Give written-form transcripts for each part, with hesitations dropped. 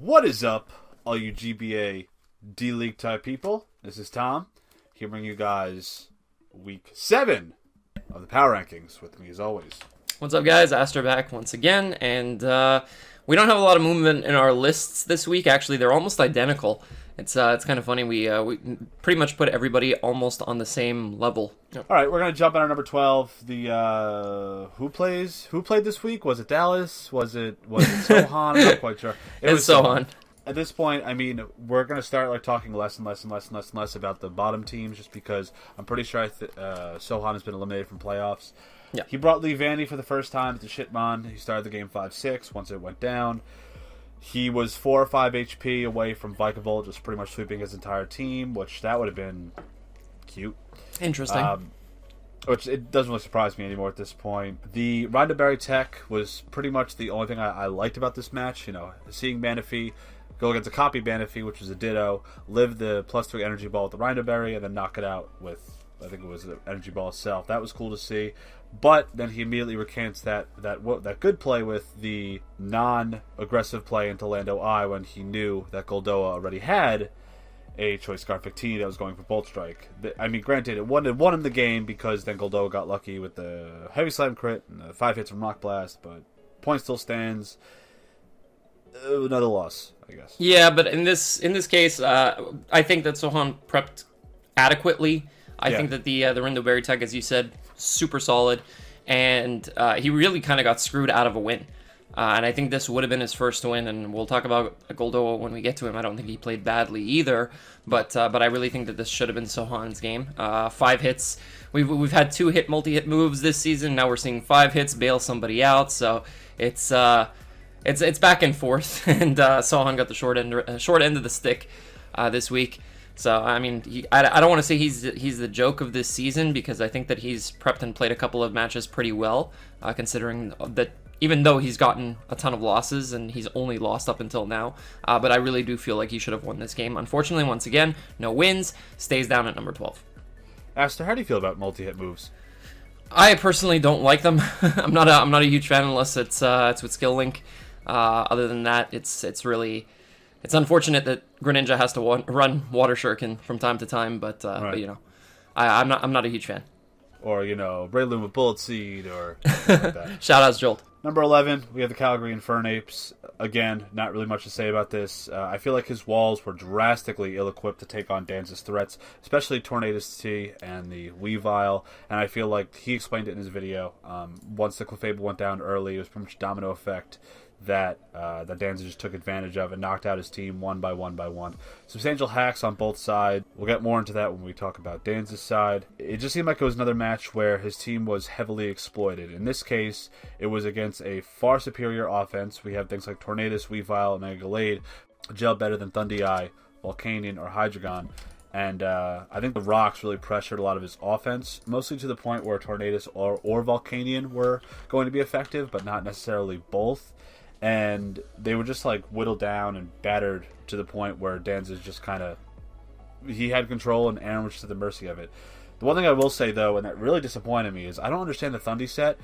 What is up, all you GBA D-League type people? This is Tom, here bringing you guys week 7 of the power rankings with me as always. What's up, guys? Aster back once again, and we don't have a lot of movement in our lists this week. Actually, they're almost identical. It's kind of funny. We pretty much put everybody almost on the same level. All right, we're gonna jump on our number 12. The who played this week? Was it Dallas? Was it Sohan? I'm not quite sure. It was Sohan. At this point, I mean, we're gonna start talking less and less about the bottom teams, just because I'm pretty sure Sohan has been eliminated from playoffs. Yeah. He brought Lee Vandy for the first time to Shitmon. He started the game 5-6 once it went down. He was 4 or 5 HP away from Vikavolt, just pretty much sweeping his entire team, which that would have been cute. Interesting. Which it doesn't really surprise me anymore at this point. The Rindaberry tech was pretty much the only thing I liked about this match. You know, seeing Manaphy go against a copy Manaphy, which was a Ditto, live the +3 energy ball with the Rindaberry, and then knock it out with, I think it was the energy ball itself. That was cool to see. But then he immediately recants that good play with the non-aggressive play into Lando I when he knew that Goldoa already had a Choice Scarf 15 that was going for Bolt Strike. I mean, granted, it won him the game because then Goldoa got lucky with the Heavy Slam crit and the 5 hits from Rock Blast, but point still stands. Another loss, I guess. Yeah, but in this case, I think that Sohan prepped adequately. I think that the Rindaberry tech, as you said, super solid, and he really kind of got screwed out of a win. And I think this would have been his first win, and we'll talk about Goldoa when we get to him. I don't think he played badly either, but I really think that this should have been Sohan's game. 5 hits. We've had 2 multi-hit moves this season. Now we're seeing 5 hits bail somebody out, so it's back and forth, and Sohan got the short end of the stick this week. So, I mean, I don't want to say he's the joke of this season, because I think that he's prepped and played a couple of matches pretty well, considering that even though he's gotten a ton of losses and he's only lost up until now. But I really do feel like he should have won this game. Unfortunately, once again, no wins, stays down at number 12. Aster, how do you feel about multi-hit moves? I personally don't like them. I'm not a huge fan unless it's with Skill Link. Other than that, it's unfortunate that Greninja has to run Water Shuriken from time to time, but you know, I'm not a huge fan. Or, you know, Breloom with Bullet Seed, or something like that. Shoutouts, Jolt. Number 11, we have the Calgary Infernapes. Again, not really much to say about this. I feel like his walls were drastically ill-equipped to take on Danza's threats, especially Tornadus T and the Weavile, and I feel like he explained it in his video. Once the Clefable went down early, it was pretty much a domino effect that Danza just took advantage of and knocked out his team one by one. Substantial hacks on both sides. We'll get more into that when we talk about Danza's side. It just seemed like it was another match where his team was heavily exploited. In this case, it was against a far superior offense. We have things like Tornadus, Weavile, and Mega Glade, gel better than Thundee, Volcanion, or Hydreigon. And I think the rocks really pressured a lot of his offense, mostly to the point where Tornadus or Volcanion were going to be effective, but not necessarily both. And they were just whittled down and battered to the point where Danza's just he had control and Aaron was just at the mercy of it. The one thing I will say, though, and that really disappointed me, is I don't understand the Thundee set.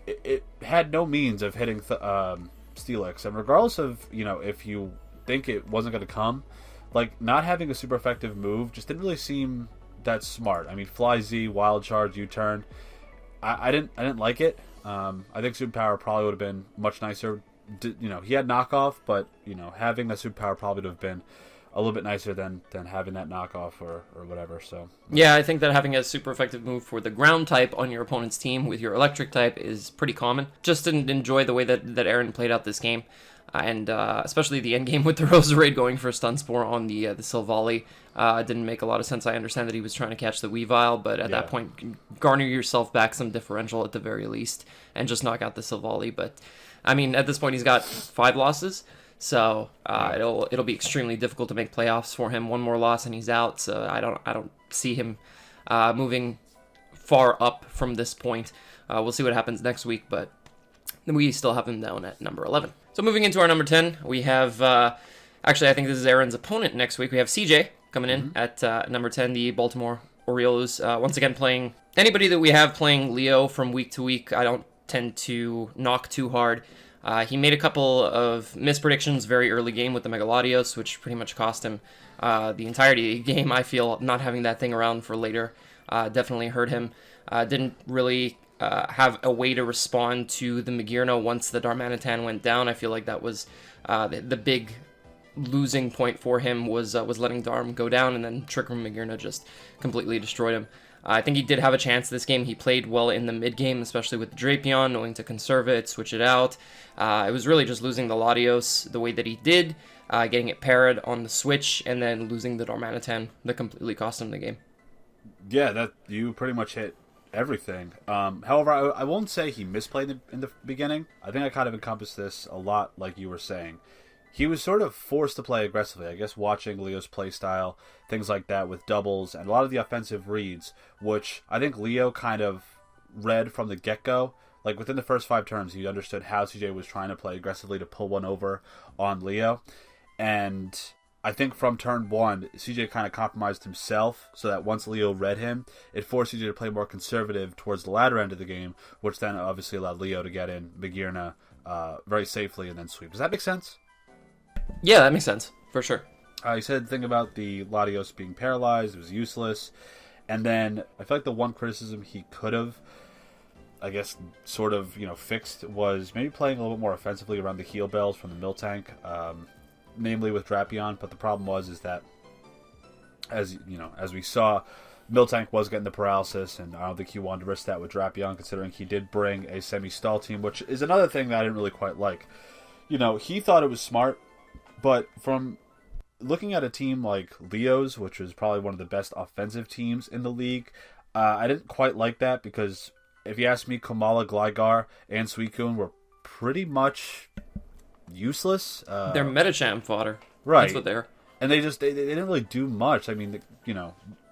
It had no means of hitting Steelix, and regardless of, you know, if you think it wasn't going to come, not having a super effective move just didn't really seem that smart. I mean, Fly Z, Wild Charge, U-Turn, I didn't like it. I think Superpower probably would have been much nicer. You know, he had knockoff, but, you know, having a superpower probably would have been a little bit nicer than having that knockoff or whatever. So yeah, I think that having a super effective move for the ground type on your opponent's team with your electric type is pretty common. Just didn't enjoy the way that Aaron played out this game, and especially the end game with the Roserade going for Stun Spore on the Silvally. Didn't make a lot of sense. I understand that he was trying to catch the Weavile, but at that point, garner yourself back some differential at the very least and just knock out the Silvally. But I mean, at this point, he's got 5 losses, so it'll be extremely difficult to make playoffs for him. One more loss and he's out. So I don't see him moving far up from this point. We'll see what happens next week, but we still have him down at number 11. So moving into our number 10, we have actually I think this is Aaron's opponent next week. We have CJ coming in at number 10, the Baltimore Orioles. Once again, playing anybody that we have playing Leo from week to week. I don't tend to knock too hard. He made a couple of mispredictions very early game with the Megalodios, which pretty much cost him the entirety of the game. I feel not having that thing around for later definitely hurt him. Didn't really have a way to respond to the Magirna once the Darmanitan went down. I feel like that was the big losing point for him was letting Darm go down, and then Trick Room Magirna just completely destroyed him. I think he did have a chance this game. He played well in the mid game, especially with the Drapion, knowing to conserve it, switch it out. It was really just losing the Latios the way that he did, getting it parried on the switch, and then losing the Darmanitan that completely cost him the game. Yeah, that you pretty much hit everything. However, I won't say he misplayed in the beginning. I think I kind of encompassed this a lot, like you were saying. He was sort of forced to play aggressively. I guess watching Leo's play style, things like that with doubles, and a lot of the offensive reads, which I think Leo kind of read from the get-go. Like within the first 5 turns, he understood how CJ was trying to play aggressively to pull one over on Leo. And I think from turn 1, CJ kind of compromised himself so that once Leo read him, it forced CJ to play more conservative towards the latter end of the game, which then obviously allowed Leo to get in Magirna very safely and then sweep. Does that make sense? Yeah, that makes sense, for sure. He said the thing about the Latios being paralyzed, it was useless. And then I feel like the one criticism he could have, I guess, sort of, fixed was maybe playing a little bit more offensively around the heal bells from the mill tank, namely with Drapion. But the problem is that, as we saw, Miltank was getting the paralysis, and I don't think he wanted to risk that with Drapion, considering he did bring a semi-stall team, which is another thing that I didn't really quite like. He thought it was smart, but from looking at a team like Leo's, which was probably one of the best offensive teams in the league, I didn't quite like that, because if you ask me, Kamala, Gligar, and Suicune were pretty much useless. They're Metacham fodder. Right. That's what they're. And they didn't really do much. I mean,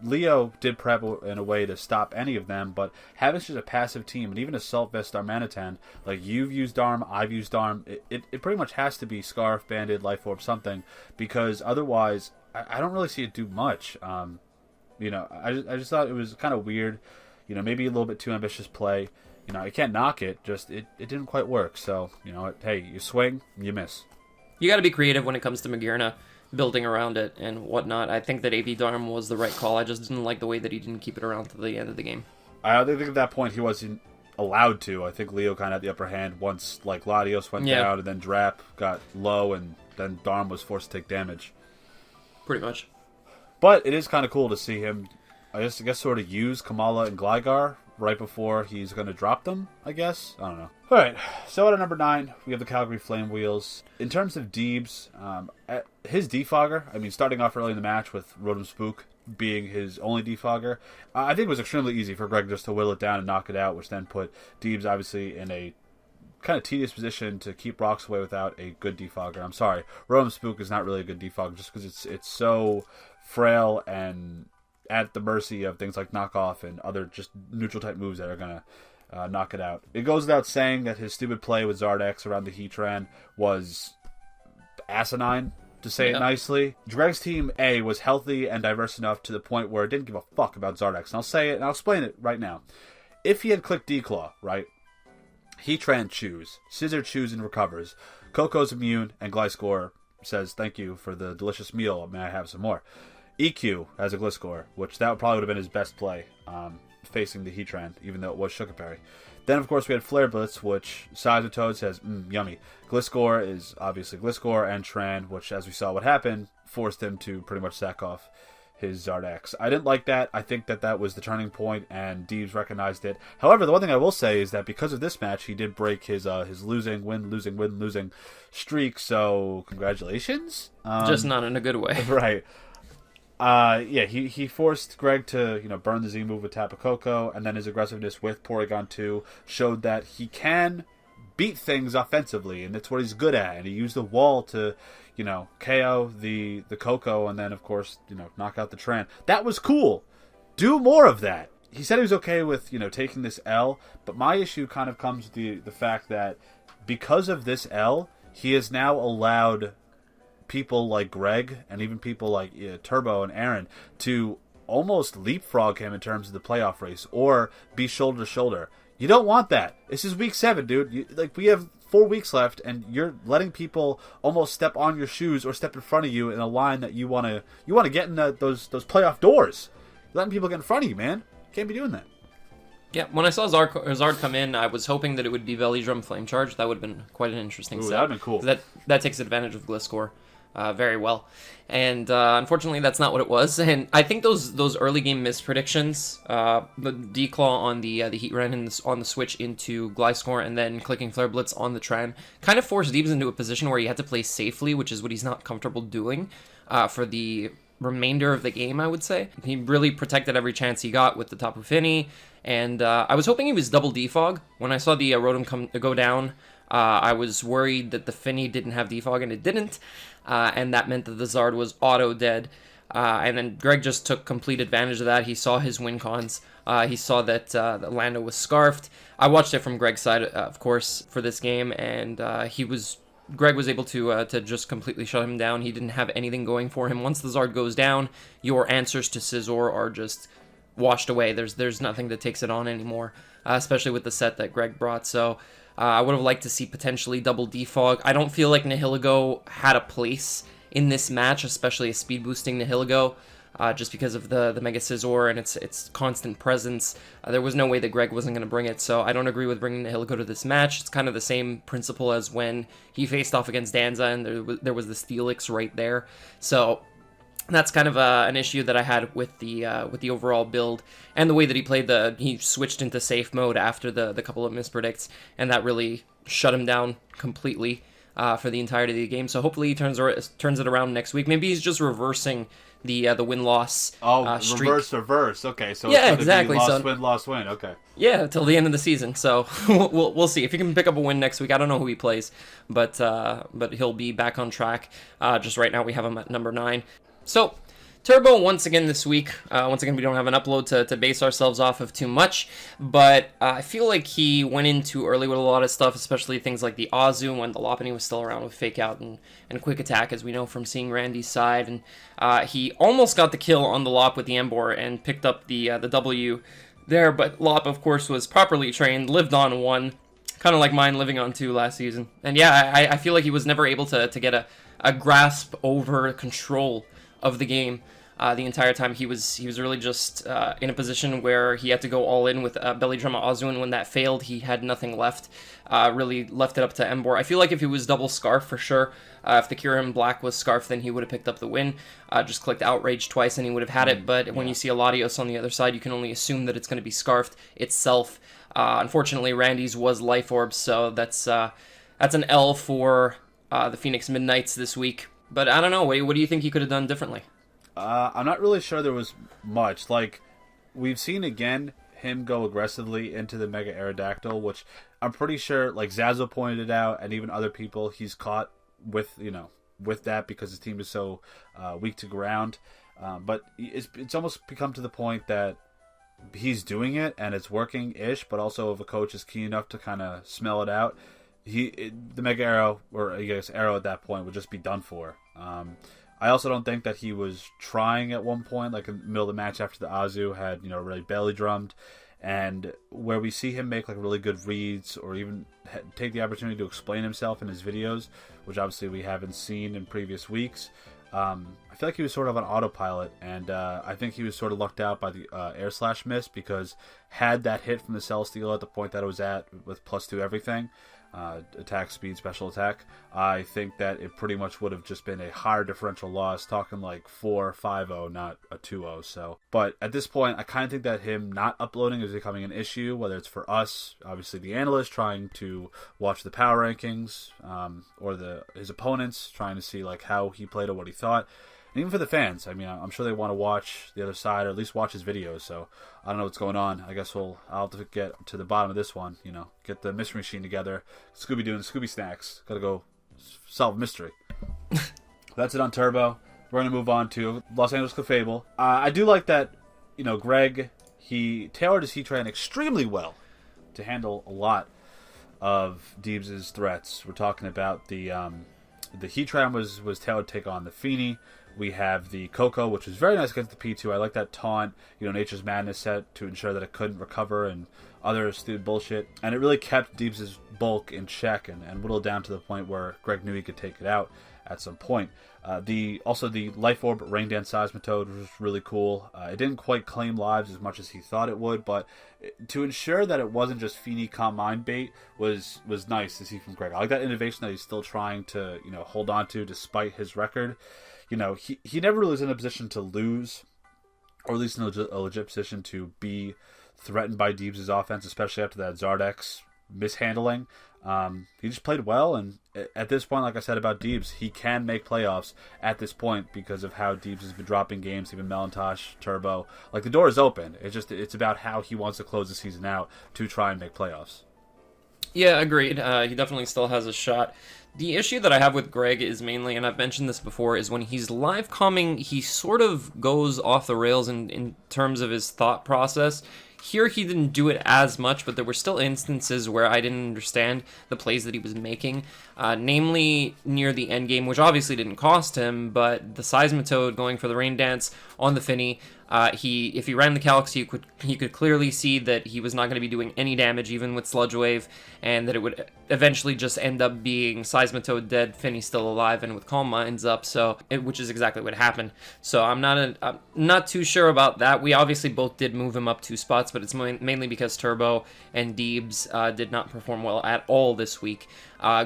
Leo did prep in a way to stop any of them, but HAVENT's just a passive team, and even Assault Vest Darmanitan, like you've used Darm, I've used Darm, it pretty much has to be Scarf, Banded, Life Orb, something, because otherwise I don't really see it do much. I just thought it was kind of weird, maybe a little bit too ambitious play. I can't knock it, just it didn't quite work. So, hey, you swing, you miss. You got to be creative when it comes to Magirna, building around it and whatnot. I think that AV Darm was the right call. I just didn't like the way that he didn't keep it around to the end of the game. I think at that point he wasn't allowed to. I think Leo kind of had the upper hand once Latios went down, and then Drap got low, and then Darm was forced to take damage. Pretty much. But it is kind of cool to see him, I guess sort of use Kamala and Gligar right before he's going to drop them, I guess. I don't know. All right, so at number 9, we have the Calgary Flame Wheels. In terms of Deebs, his defogger, starting off early in the match with Rotom Spook being his only defogger, I think it was extremely easy for Greg just to whittle it down and knock it out, which then put Deebs obviously in a kind of tedious position to keep rocks away without a good defogger. I'm sorry, Rotom Spook is not really a good defogger just because it's so frail and at the mercy of things like knockoff and other just neutral type moves that are going to knock it out. It goes without saying that his stupid play with Zardex around the Heatran was asinine, to say it nicely. Greg's team A was healthy and diverse enough to the point where it didn't give a fuck about Zardex. And I'll say it and I'll explain it right now. If he had clicked D-Claw, right? Heatran chews, Scissor chews and recovers, Coco's immune, and Gliscor says, thank you for the delicious meal, may I have some more. EQ has a Gliscor, which that probably would have been his best play facing the Heatran, even though it was Sugar Berry. Then, of course, we had Flare Blitz, which Toad says, yummy. Gliscor is obviously Gliscor, and Tran, which, as we saw what happened, forced him to pretty much sack off his Zardex. I didn't like that. I think that was the turning point, and Deebs recognized it. However, the one thing I will say is that because of this match, he did break his losing streak, so congratulations. Just not in a good way. Right. He forced Greg to, burn the Z move with Tapu Koko, and then his aggressiveness with Porygon 2 showed that he can beat things offensively, and that's what he's good at. And he used the wall to, KO the Koko, and then, of course, knock out the Tran. That was cool. Do more of that. He said he was okay with, taking this L, but my issue kind of comes with the fact that because of this L, he has now allowed people like Greg and even people like Turbo and Aaron to almost leapfrog him in terms of the playoff race or be shoulder to shoulder. You don't want that. This is week 7, dude. We have 4 weeks left, and you're letting people almost step on your shoes or step in front of you in a line that you want to get in those playoff doors. You're letting people get in front of you, man. Can't be doing that. Yeah, when I saw Zard come in, I was hoping that it would be Belly Drum Flame Charge. That would have been quite an interesting set. That would have been cool. That takes advantage of Gliscor very well. And unfortunately, that's not what it was. And I think those early game mispredictions, the Declaw on the Heatran on the switch into Gliscor and then clicking Flare Blitz on the Tran, kind of forced Deebs into a position where he had to play safely, which is what he's not comfortable doing for the remainder of the game, I would say. He really protected every chance he got with the Tapu Fini. And I was hoping he was double defog. When I saw the Rotom go down, I was worried that the Fini didn't have defog, and it didn't. And that meant that the Zard was auto dead. And then Greg just took complete advantage of that. He saw his win cons. He saw that Lando was scarfed. I watched it from Greg's side, of course, for this game, and Greg was able to just completely shut him down. He didn't have anything going for him. Once the Zard goes down, your answers to Scizor are just washed away. There's nothing that takes it on anymore, especially with the set that Greg brought. So I would have liked to see potentially double defog. I don't feel like Nihilego had a place in this match, especially a speed boosting Nihilego, just because of the Mega Scizor and its constant presence. There was no way that Greg wasn't going to bring it, so I don't agree with bringing Nihilego to this match. It's kind of the same principle as when he faced off against Danza and there was the Steelix right there. So that's kind of an issue that I had with the overall build and the way that he played. He switched into safe mode after the couple of mispredicts, and that really shut him down completely for the entirety of the game. So hopefully he turns it around next week. Maybe he's just reversing the win-loss streak. Reverse. Okay, so yeah, it's exactly. Lost win. Okay. Yeah, till the end of the season. So we'll see if he can pick up a win next week. I don't know who he plays, but he'll be back on track. Just right now we have him at number 9. So, Turbo once again this week. Once again, we don't have an upload to base ourselves off of too much, but I feel like he went in too early with a lot of stuff, especially things like the Azu when the Lopunny was still around with Fake Out and Quick Attack, as we know from seeing Randy's side. And he almost got the kill on the Lop with the Embor and picked up the W there, but Lop, of course, was properly trained, lived on 1, kind of like mine living on 2 last season. And yeah, I feel like he was never able to get a grasp over control of the game the entire time. He was really just in a position where he had to go all in with Belly Drum Azu, and when that failed, he had nothing left. Really left it up to Embor. I feel like if he was double Scarf for sure, if the Kyurem Black was Scarf, then he would have picked up the win. Just clicked Outrage twice and he would have had it, but when you see a Latios on the other side, you can only assume that it's going to be Scarfed itself. Unfortunately, Randy's was Life Orb, so that's an L for the Phoenix Midnights this week. But I don't know, what do you think he could have done differently? I'm not really sure there was much. Like, we've seen again him go aggressively into the Mega Aerodactyl, which I'm pretty sure, like Zezo pointed it out, and even other people, he's caught with that because his team is so weak to ground. But it's almost become to the point that he's doing it and it's working-ish, but also if a coach is keen enough to kind of smell it out, the Mega Arrow, or I guess Arrow at that point, would just be done for. I also don't think that he was trying at one point, like in the middle of the match after the Azu had, really belly drummed, and where we see him make like really good reads or even take the opportunity to explain himself in his videos, which obviously we haven't seen in previous weeks. I feel like he was sort of on autopilot, and I think he was sort of lucked out by the air slash miss, because had that hit from the Celesteal at the point that it was at with +2 everything, attack, speed, special attack, I think that it pretty much would have just been a higher differential loss, talking like 4-5-0, not a 2-0. So, but at this point, I kind of think that him not uploading is becoming an issue, whether it's for us, obviously the analysts trying to watch the power rankings, or his opponents trying to see like how he played or what he thought. And even for the fans, I mean, I'm sure they want to watch the other side, or at least watch his videos. So I don't know what's going on. I guess I'll have to get to the bottom of this one. Get the mystery machine together. Scooby doing Scooby snacks. Got to go solve a mystery. That's it on Turbo. We're gonna move on to Los Angeles Clefable. I do like that. Greg, he tailored his Heatran extremely well to handle a lot of Deebs' threats. We're talking about the Heatran was tailored to take on the Fini, We have the Coco, which is very nice against the P2. I like that taunt, Nature's Madness set to ensure that it couldn't recover and other stupid bullshit. And it really kept Deebs' bulk in check and whittled down to the point where Greg knew he could take it out at some point. The Life Orb Rain Dance Seismitoad was really cool. It didn't quite claim lives as much as he thought it would, but to ensure that it wasn't just Feeny Calm Mind bait was nice to see from Greg. I like that innovation that he's still trying to hold on to despite his record. He never really was in a position to lose, or at least in a legit position to be threatened by Deebs' offense, especially after that Zardex mishandling. He just played well, and at this point, like I said about Deebs, he can make playoffs at this point because of how Deebs has been dropping games, even Melantosh, Turbo. Like, the door is open. It's about how he wants to close the season out to try and make playoffs. Yeah, agreed. He definitely still has a shot. The issue that I have with Greg is mainly, and I've mentioned this before, is when he's live comming, he sort of goes off the rails in terms of his thought process. Here he didn't do it as much, but there were still instances where I didn't understand the plays that he was making, namely near the end game, which obviously didn't cost him, but the Seismitoad going for the Rain Dance on the Finny, if he ran the Calix, he could clearly see that he was not going to be doing any damage, even with Sludge Wave, and that it would eventually just end up being Seismitoad dead, Finny still alive, and with Calm Minds up, which is exactly what happened. So I'm not too sure about that. We obviously both did move him up 2 spots, but it's mainly because Turbo and Deebs did not perform well at all this week.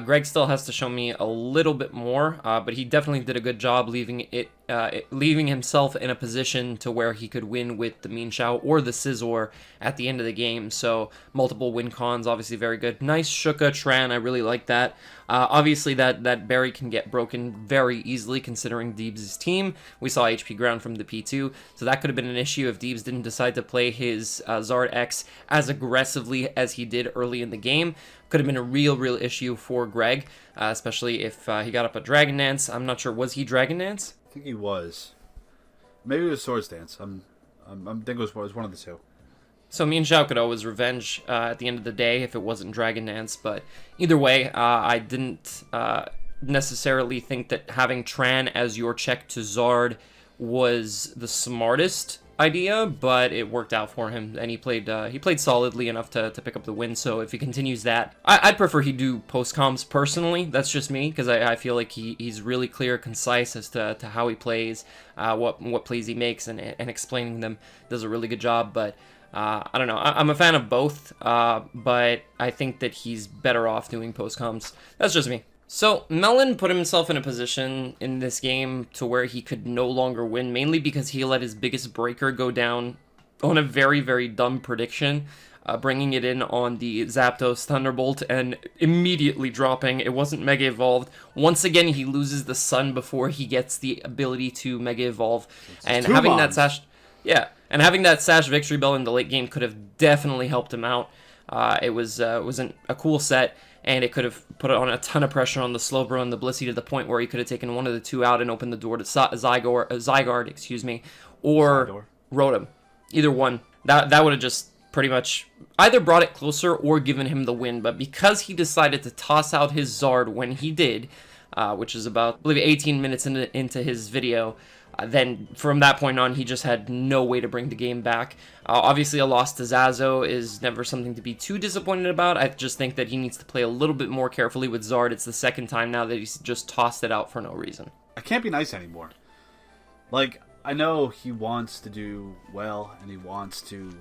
Greg still has to show me a little bit more, but he definitely did a good job leaving himself in a position to where he could win with the Mean Shao or the Scizor at the end of the game. So multiple win cons, obviously very good. Nice Shuka Tran, I really like that. Obviously that berry can get broken very easily considering Deebs' team. We saw HP ground from the P2, so that could have been an issue if Deebs didn't decide to play his Zard X as aggressively as he did early in the game. Could have been a real issue for Greg, especially if he got up a Dragon Dance. I'm not sure, was he Dragon Dance? I think he was. Maybe it was Swords Dance. I think it was one of the two. So me and Xiao could always revenge at the end of the day if it wasn't Dragon Dance, but either way, I didn't necessarily think that having Tran as your check to Zard was the smartest idea, but it worked out for him, and he played solidly enough to pick up the win. So if he continues that, I'd prefer he do post-comms personally. That's just me, because I feel like he's really clear, concise as to how he plays, what plays he makes, and explaining them. Does a really good job, but I don't know. I'm a fan of both, but I think that he's better off doing post-comms. That's just me. So, Melon put himself in a position in this game to where he could no longer win, mainly because he let his biggest breaker go down on a very, very dumb prediction, bringing it in on the Zapdos Thunderbolt and immediately dropping. It wasn't Mega Evolved. Once again, he loses the Sun before he gets the ability to Mega Evolve. And having that Sash... Yeah, and having that Sash Victory Bell in the late game could have definitely helped him out. It was a cool set, and it could have put on a ton of pressure on the Slowbro and the Blissey to the point where he could have taken one of the two out and opened the door to Zygarde, or Rotom. Either one. That would have just pretty much either brought it closer or given him the win, but because he decided to toss out his Zard when he did, which is about, I believe, 18 minutes into his video, then from that point on, he just had no way to bring the game back. Obviously, a loss to Zezo is never something to be too disappointed about. I just think that he needs to play a little bit more carefully with Zard. It's the second time now that he's just tossed it out for no reason. I can't be nice anymore. Like, I know he wants to do well, and he wants to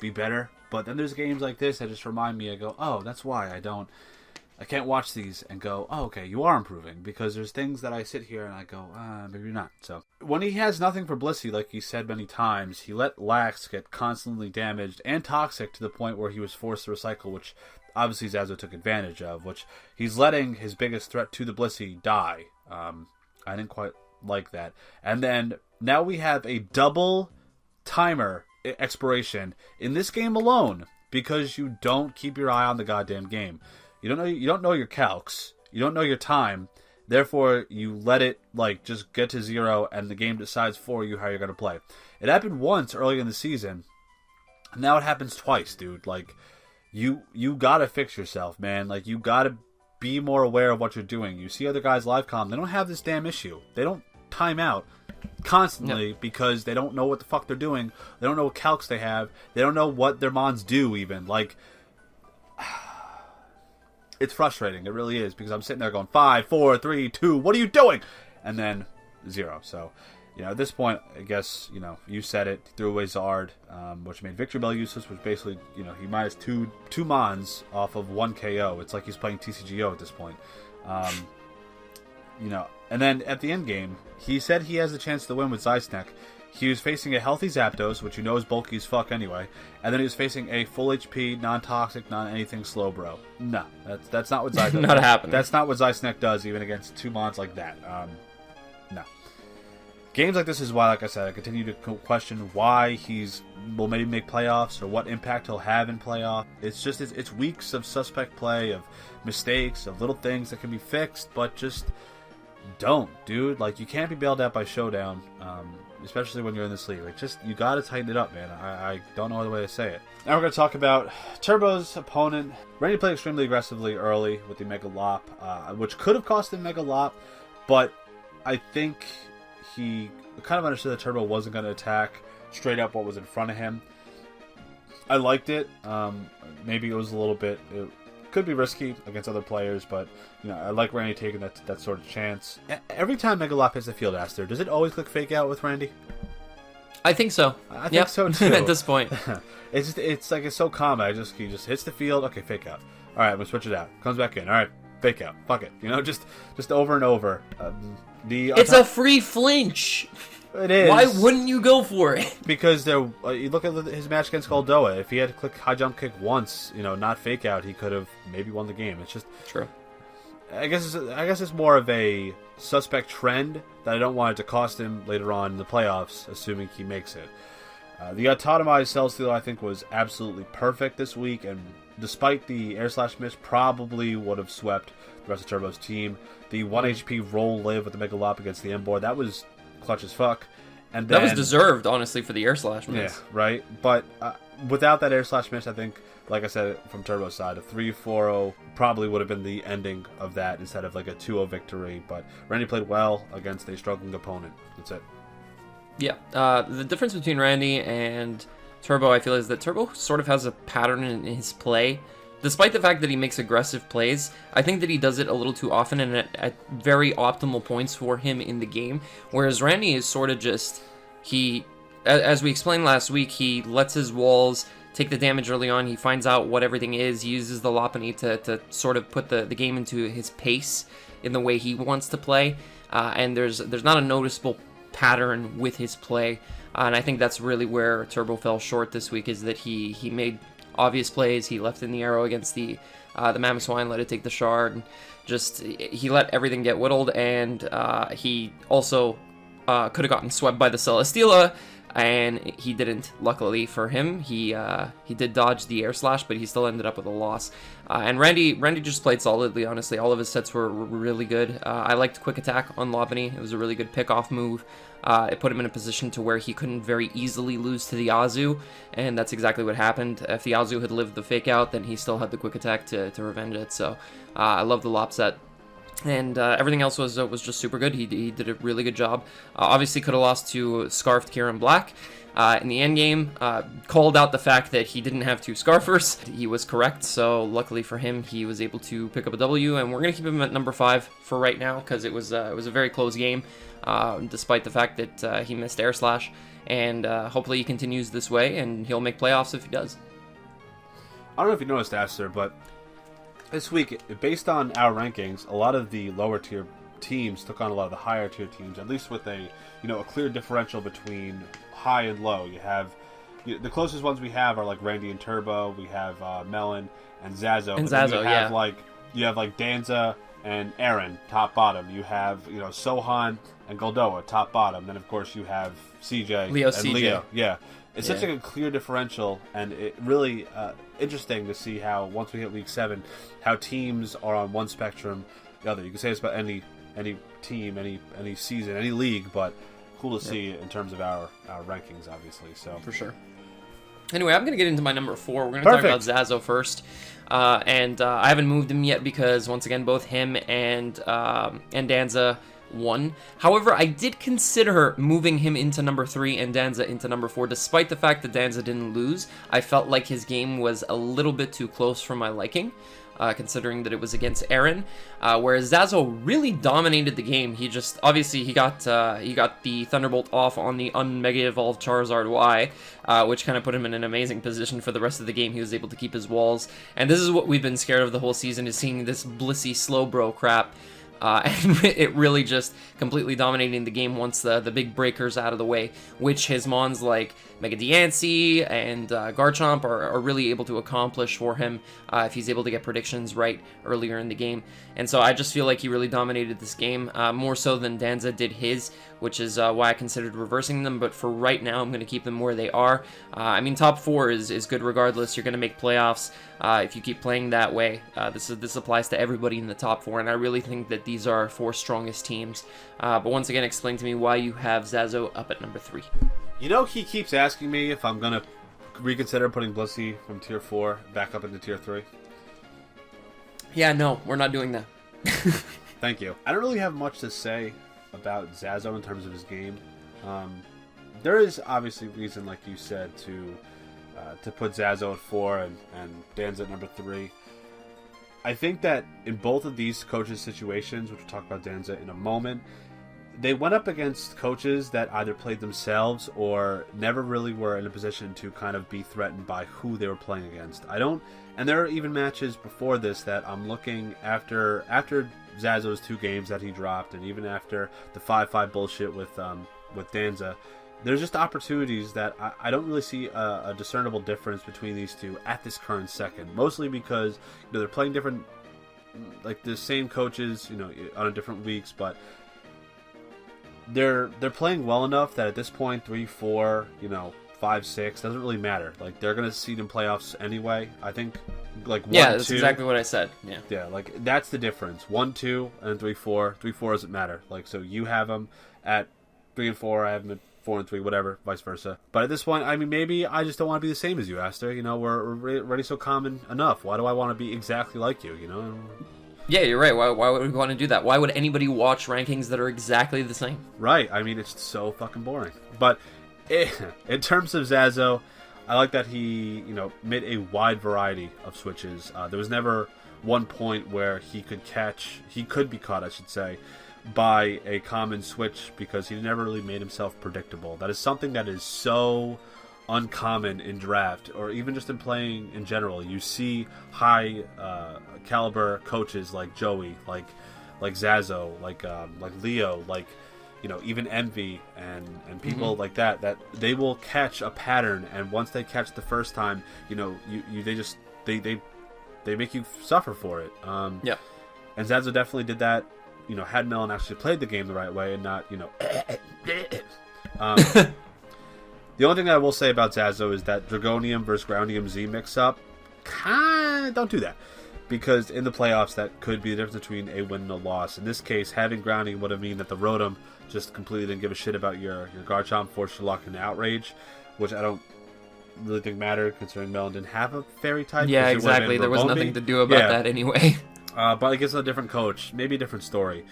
be better, but then there's games like this that just remind me, I go, oh, that's why I can't watch these and go, oh, okay, you are improving, because there's things that I sit here and I go, maybe you're not. So when he has nothing for Blissey, like he said many times, he let Lax get constantly damaged and toxic to the point where he was forced to recycle, which obviously Zezo took advantage of, which he's letting his biggest threat to the Blissey die. I didn't quite like that. And then now we have a double timer expiration in this game alone because you don't keep your eye on the goddamn game. You don't know your calcs. You don't know your time. Therefore, you let it just get to 0, and the game decides for you how you're gonna play. It happened once early in the season. Now it happens twice, dude. You gotta fix yourself, man. You gotta be more aware of what you're doing. You see other guys live comm. They don't have this damn issue. They don't timeout constantly because they don't know what the fuck they're doing. They don't know what calcs they have. They don't know what their mons do even. Like, it's frustrating. It really is, because I'm sitting there going 5, 4, 3, 2. What are you doing? And then 0. So, at this point, I guess you said it. Threw away Zard, which made Victory Bell useless. Which basically, he minus two mons off of 1 KO. It's like he's playing TCGO at this point. And then at the end game, he said he has a chance to win with Zeisnek. He was facing a healthy Zapdos, which is bulky as fuck anyway, and then he was facing a full HP, non-toxic, non-anything Slowbro. No, that's not what Zeisnek does. Not happening. That's not what Zeisnek does, even against 2 mons like that. No. Games like this is why, like I said, I continue to question why will maybe make playoffs or what impact he'll have in playoff. It's weeks of suspect play, of mistakes, of little things that can be fixed, but just don't, dude. Like, you can't be bailed out by Showdown, especially when you're in this league. Like, you gotta tighten it up, man. I don't know other way to say it. Now we're gonna talk about Turbo's opponent. Renny played extremely aggressively early with the Mega Lop, which could have cost him Mega Lop, but I think he kind of understood that Turbo wasn't going to attack straight up what was in front of him. I liked it. Maybe it was a little bit... It could be risky against other players, but I like Randy taking that sort of chance. Every time Megalop hits the field, Aster, does it always click Fake Out with Randy? I think so. I think so too. At this point. It's like it's so common. He just hits the field. Okay, Fake Out. All right, I'm going to switch it out. Comes back in. All right, Fake Out. Fuck it. Just over and over. It's a free flinch. It is. Why wouldn't you go for it? Because you look at his match against Goldoa. If he had to click high jump kick once, not Fake Out, he could have maybe won the game. It's just true. I guess it's more of a suspect trend that I don't want it to cost him later on in the playoffs, assuming he makes it. The autotomized Cell Stealer, I think, was absolutely perfect this week, and despite the air slash miss, probably would have swept the rest of Turbo's team. The 1 HP roll live with the Mega Lop against the M board, that was clutch as fuck. And then, that was deserved, honestly, for the air slash miss. Yeah, right. But without that air slash miss, I think, like I said, from Turbo's side, a 3-4-0 probably would have been the ending of that instead of like a 2-0 victory. But Randy played well against a struggling opponent. That's it. Yeah. The difference between Randy and Turbo, I feel, is that Turbo sort of has a pattern in his play. Despite the fact that he makes aggressive plays, I think that he does it a little too often and at very optimal points for him in the game. Whereas Randy is sort of just, as we explained last week, he lets his walls take the damage early on. He finds out what everything is. He uses the Lopunny to sort of put the game into his pace in the way he wants to play. And there's not a noticeable pattern with his play. And I think that's really where Turbo fell short this week, is that he made obvious plays. He left in the arrow against the Mamoswine, let it take the shard, and he let everything get whittled, and he also could have gotten swept by the Celesteela, and he didn't. Luckily for him, he did dodge the air slash, but he still ended up with a loss. And Randy just played solidly, honestly. All of his sets were really good. I liked Quick Attack on Lopunny. It was a really good pick-off move. It put him in a position to where he couldn't very easily lose to the Azu, and that's exactly what happened. If the Azu had lived the Fake Out, then he still had the Quick Attack to revenge it. So I love the Lop set. And everything else was just super good. He did a really good job. Obviously could have lost to Scarfed Kieran Black in the end game. Called out the fact that he didn't have 2 Scarfers. He was correct, so luckily for him, he was able to pick up a W, and we're going to keep him at number 5 for right now, because it was a very close game, despite the fact that he missed Air Slash, and hopefully he continues this way, and he'll make playoffs if he does. I don't know if you noticed, Aster, but this week, based on our rankings, a lot of the lower tier teams took on a lot of the higher tier teams, at least with a clear differential between high and low. You have the closest ones we have are like Randy and Turbo. We have Melon and Zezo. And Zezo, yeah. You have like Danza and Aaron, top bottom. You have Sohan and Goldoa, top bottom. Then of course you have CJ Leo and CJ. Leo. Yeah. It's such a clear differential, and it really interesting to see how, once we hit Week 7, how teams are on one spectrum, the other. You can say this about any team, any season, any league, but cool to see in terms of our rankings, obviously. So for sure. Anyway, I'm going to get into my number 4. We're going to talk about Zezo first. I haven't moved him yet because, once again, both him and Danza 1. However, I did consider moving him into number 3 and Danza into number 4, despite the fact that Danza didn't lose. I felt like his game was a little bit too close for my liking. Considering that it was against Aaron, whereas Zezo really dominated the game. He just obviously he got the Thunderbolt off on the un-Mega Evolved Charizard Y, which kind of put him in an amazing position for the rest of the game. He was able to keep his walls, and this is what we've been scared of the whole season: is seeing this blissy slow bro crap. And it really just completely dominating the game once the big breakers out of the way, which his mons like Mega Diancie and Garchomp are really able to accomplish for him if he's able to get predictions right earlier in the game. And so I just feel like he really dominated this game, more so than Danza did his, which is why I considered reversing them. But for right now, I'm going to keep them where they are. I mean, top 4 is good regardless. You're going to make playoffs if you keep playing that way. This applies to everybody in the top 4, and I really think that these are 4 strongest teams. But once again, explain to me why you have Zezo up at number 3. You know, he keeps asking me if I'm going to reconsider putting Blissey from Tier 4 back up into Tier 3. Yeah, no, we're not doing that. Thank you. I don't really have much to say about Zezo in terms of his game. There is obviously reason, like you said, to put Zezo at 4 and Danza at number 3. I think that in both of these coaches' situations, which we'll talk about Danza in a moment, they went up against coaches that either played themselves or never really were in a position to kind of be threatened by who they were playing against. And there are even matches before this that I'm looking after Zezo's 2 games that he dropped, and even after the 5-5 bullshit with Danza, there's just opportunities that I don't really see a discernible difference between these two at this current second. Mostly because they're playing different, like the same coaches, on a different weeks, but they're playing well enough that at this point, 3, 4, 5, 6 doesn't really matter. Like they're gonna seed in playoffs anyway. I think like 1, that's 2. exactly what I said. Yeah, like that's the difference. 1, 2, and 3, 4. 3, 4 doesn't matter. Like so, you have them at 3 and 4. I have them at 4 and 3, whatever, vice versa. But at this point, I mean, maybe I just don't want to be the same as you, Aster. We're already so common enough. Why do I want to be exactly like you? Yeah, you're right. Why would we want to do that? Why would anybody watch rankings that are exactly the same? Right. I mean, it's so fucking boring. But in terms of Zezo, I like that he, made a wide variety of switches. There was never one point where he could be caught, I should say, by a common switch because he never really made himself predictable. That is something that is so uncommon in draft or even just in playing in general. You see high caliber coaches like Joey, like Zezo, like Leo, like even Envy and people like that they will catch a pattern, and once they catch the first time, they make you suffer for it. Yeah. And Zezo definitely did that. Had Melon actually played the game the right way and not, the only thing I will say about Zezo is that Dragonium versus Groundium Z mix-up, don't do that. Because in the playoffs, that could be the difference between a win and a loss. In this case, having Grounding would have mean that the Rotom just completely didn't give a shit about your Garchomp, forced to lock into Outrage, which I don't really think mattered, considering Melon didn't have a Fairy type. Yeah, exactly. There was nothing to do about that anyway. But I guess a different coach, maybe a different story.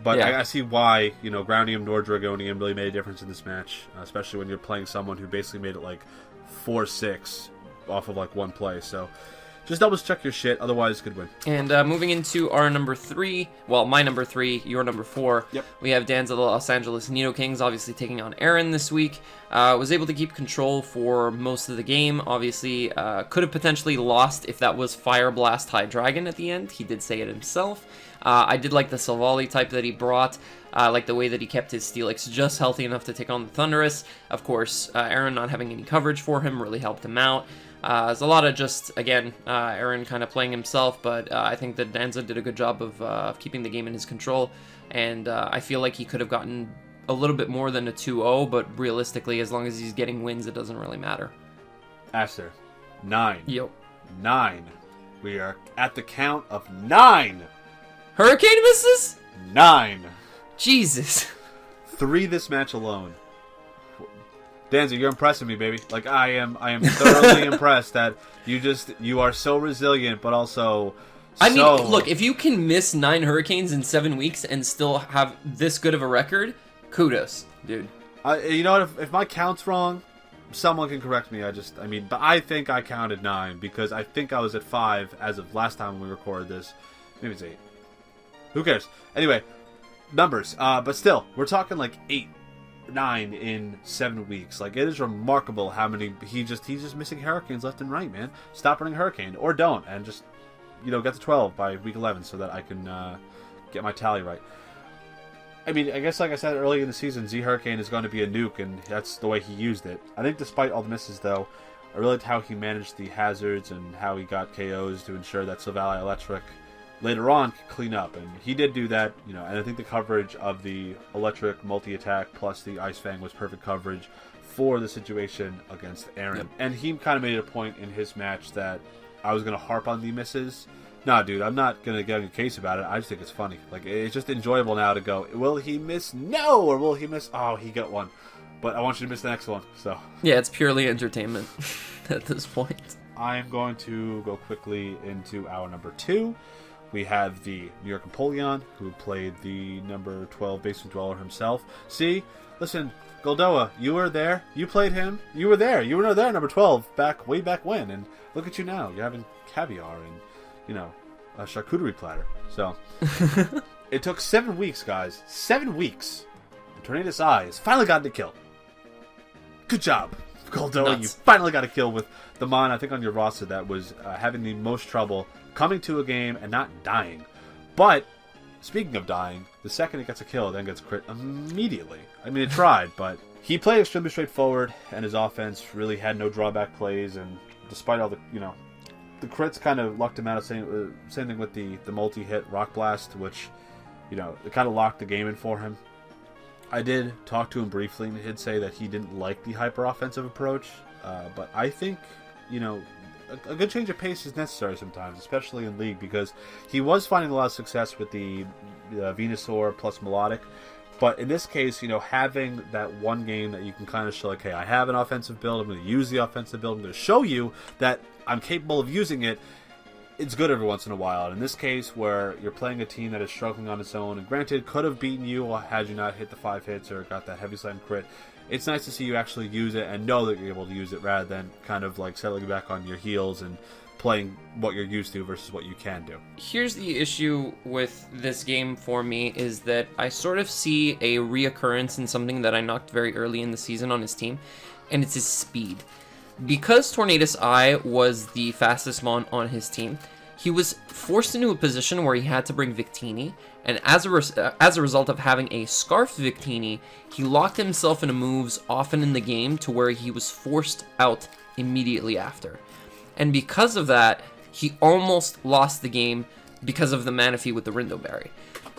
But Yeah. I see why, Groundium nor Dragonium really made a difference in this match, especially when you're playing someone who basically made it like 4-6 off of like one play. So just double check your shit, otherwise good win. And moving into our number 3, well, my number 3, your number 4, Yep. we have Danza, the Los Angeles Nido Kings, obviously taking on Aaron this week. Was able to keep control for most of the game. Obviously, could have potentially lost if that was Fire Blast High Dragon at the end. He did say it himself. I did like the Silvally type that he brought. Like the way that he kept his Steelix just healthy enough to take on the Thundurus. Of course, Aaron not having any coverage for him really helped him out. There's a lot of just, again, Aaron kind of playing himself, but I think that Danza did a good job of keeping the game in his control, and I feel like he could have gotten a little bit more than a 2-0, but realistically, as long as he's getting wins, it doesn't really matter. Aster, 9. Yo. 9. We are at the count of 9. Hurricane misses? 9. Jesus. 3 this match alone. Danza, you're impressing me, baby. Like I am thoroughly impressed that you are so resilient, but also I mean, look, if you can miss 9 Hurricanes in 7 weeks and still have this good of a record, kudos, dude. You know what? If my count's wrong, someone can correct me. But I think I counted 9 because I think I was at 5 as of last time we recorded this. Maybe it's 8. Who cares? Anyway, numbers. But still, we're talking like 8, 9 in 7 weeks. Like, it is remarkable how many he's just missing Hurricanes left and right, man. Stop running Hurricane or don't, and just get to 12 by week 11 so that I can get my tally right. I mean, I guess like I said earlier in the season, Z Hurricane is going to be a nuke, and that's the way he used it. I think despite all the misses, though, I really liked how he managed the hazards and how he got KOs to ensure that Silvally Electric later on could clean up. And he did do that, and I think the coverage of the Electric multi-attack plus the Ice Fang was perfect coverage for the situation against Aaron. Yep. And he kind of made it a point in his match that I was going to harp on the misses. Nah, dude, I'm not going to get in a case about it. I just think it's funny. Like, it's just enjoyable now to go, will he miss? No! Or will he miss? Oh, he got one. But I want you to miss the next one, so. Yeah, it's purely entertainment at this point. I'm going to go quickly into our number 2. We have the New York Empoleon, who played the number 12 basement dweller himself. See? Listen, Goldoa, you were there. You played him. You were there. You were there, number 12, way back when. And look at you now. You're having caviar and a charcuterie platter. So, it took 7 weeks, guys. 7 weeks. And Tornadus Eye has finally gotten a kill. Good job, Goldoa. You finally got a kill with the Mon, I think, on your roster that was having the most trouble coming to a game and not dying. But, speaking of dying, the second it gets a kill, it then gets crit immediately. I mean, it tried, but he played extremely straightforward, and his offense really had no drawback plays, and despite all the, the crits kind of lucked him out. Same thing with the multi-hit Rock Blast, which, it kind of locked the game in for him. I did talk to him briefly, and he did say that he didn't like the hyper-offensive approach. But I think, a good change of pace is necessary sometimes, especially in League, because he was finding a lot of success with the Venusaur plus Melodic. But in this case, having that one game that you can kind of show, like, hey, I have an offensive build, I'm going to use the offensive build, I'm going to show you that I'm capable of using it, it's good every once in a while. And in this case, where you're playing a team that is struggling on its own, and granted, could have beaten you had you not hit the 5 hits or got that heavy slam crit, it's nice to see you actually use it and know that you're able to use it rather than kind of like settling back on your heels and playing what you're used to versus what you can do. Here's the issue with this game for me is that I sort of see a reoccurrence in something that I knocked very early in the season on his team, and it's his speed. Because Tornadus Eye was the fastest Mon on his team, he was forced into a position where he had to bring Victini, and as a result of having a Scarf Victini, he locked himself into moves often in the game to where he was forced out immediately after. And because of that, he almost lost the game because of the Manaphy with the Rindo Berry.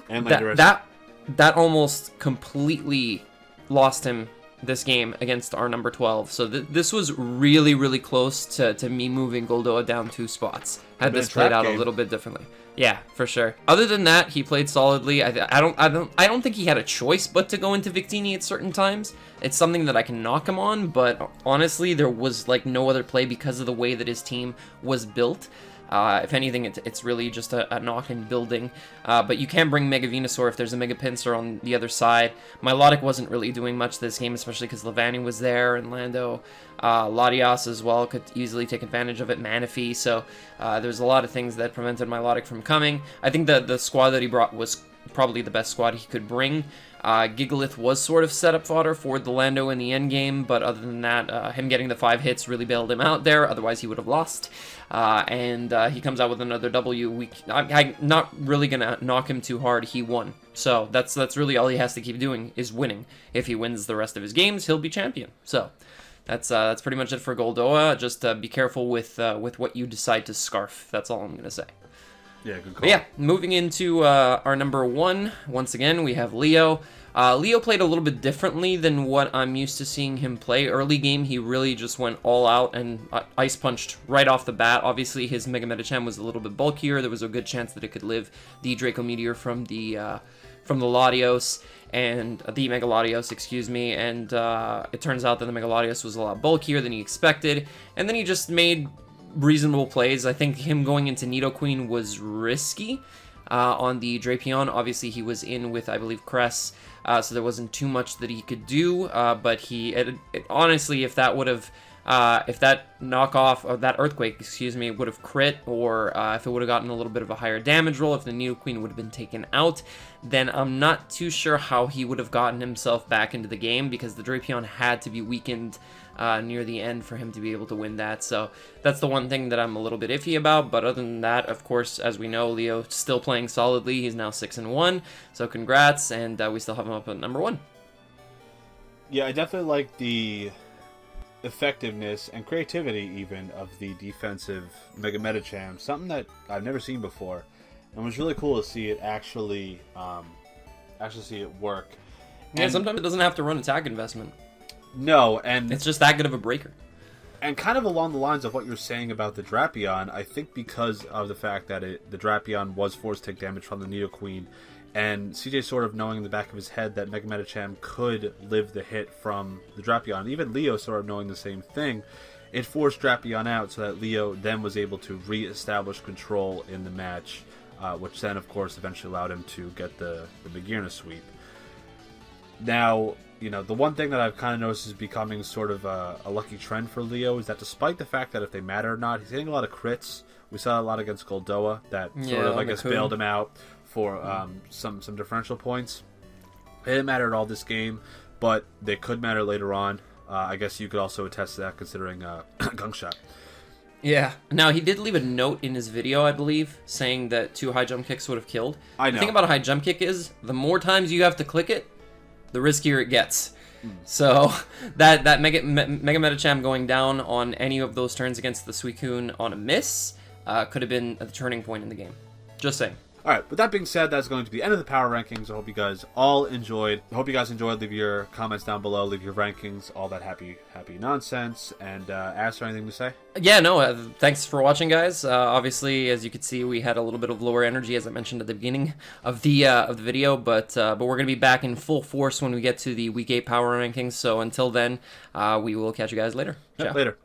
And that almost completely lost him this game against our number 12. So this was really, really close to me moving Goldoa down 2 spots. Had this played out a little bit differently. Yeah, for sure. Other than that, he played solidly. I don't think he had a choice but to go into Victini at certain times. It's something that I can knock him on, but honestly, there was like no other play because of the way that his team was built. If anything, it's really just a knock in building. But you can bring Mega Venusaur if there's a Mega Pinsir on the other side. Milotic wasn't really doing much this game, especially because Levani was there and Lando. Latias as well could easily take advantage of it. Manaphy. So there's a lot of things that prevented Milotic from coming. I think the squad that he brought was probably the best squad he could bring. Gigalith was sort of setup fodder for the Lando in the end game, but other than that, him getting the 5 hits really bailed him out there. Otherwise, he would have lost. And he comes out with another W. I'm not really gonna knock him too hard. He won, so that's really all he has to keep doing is winning. If he wins the rest of his games, he'll be champion. So that's pretty much it for Goldoa. Just be careful with what you decide to scarf. That's all I'm gonna say. Yeah, good call. But yeah, moving into our number 1, once again, we have Leo. Leo played a little bit differently than what I'm used to seeing him play. Early game, he really just went all out and ice punched right off the bat. Obviously, his Mega Medicham was a little bit bulkier. There was a good chance that it could live the Draco Meteor from the Latios and the Mega Latios, excuse me. And it turns out that the Mega Latios was a lot bulkier than he expected. And then he just made reasonable plays. I think him going into Nidoqueen was risky. On the Drapion, obviously he was in with, I believe, Cress, so there wasn't too much that he could do, but honestly, if that would have, if that knockoff, or that Earthquake, excuse me, would have crit, or if it would have gotten a little bit of a higher damage roll, if the Nidoqueen would have been taken out, then I'm not too sure how he would have gotten himself back into the game, because the Drapion had to be weakened near the end for him to be able to win that. So that's the one thing that I'm a little bit iffy about. But other than that, of course, as we know, Leo still playing solidly. He's now 6-1. So congrats, and we still have him up at number 1. Yeah, I definitely like the effectiveness and creativity even of the defensive Mega Metacham. Something that I've never seen before, and it was really cool to see it actually see it work. Yeah, and sometimes it doesn't have to run attack investment. No, and it's just that good of a breaker. And kind of along the lines of what you're saying about the Drapion, I think because of the fact that the Drapion was forced to take damage from the Nidoqueen, and CJ sort of knowing in the back of his head that Mega Metacham could live the hit from the Drapion, even Leo sort of knowing the same thing, it forced Drapion out so that Leo then was able to re-establish control in the match, which then, of course, eventually allowed him to get the Magearna sweep. Now, you know, the one thing that I've kind of noticed is becoming sort of a lucky trend for Leo is that despite the fact that if they matter or not, he's getting a lot of crits. We saw a lot against Goldoa that sort of, I guess, bailed him out for some differential points. It didn't matter at all this game, but they could matter later on. I guess you could also attest to that considering Gunk Shot. Yeah. Now, he did leave a note in his video, I believe, saying that 2 high jump kicks would have killed. I know. The thing about a high jump kick is, the more times you have to click it, the riskier it gets. So that Mega Metacham going down on any of those turns against the Suicune on a miss could have been a turning point in the game. Just saying. All right, with that being said, that's going to be the end of the power rankings. I hope you guys all enjoyed. I hope you guys enjoyed. Leave your comments down below. Leave your rankings, all that happy nonsense. And Aster, anything to say? Yeah, no, thanks for watching, guys. Obviously, as you can see, we had a little bit of lower energy, as I mentioned at the beginning of the video, but we're going to be back in full force when we get to the Week 8 power rankings. So until then, we will catch you guys later. Yep, later.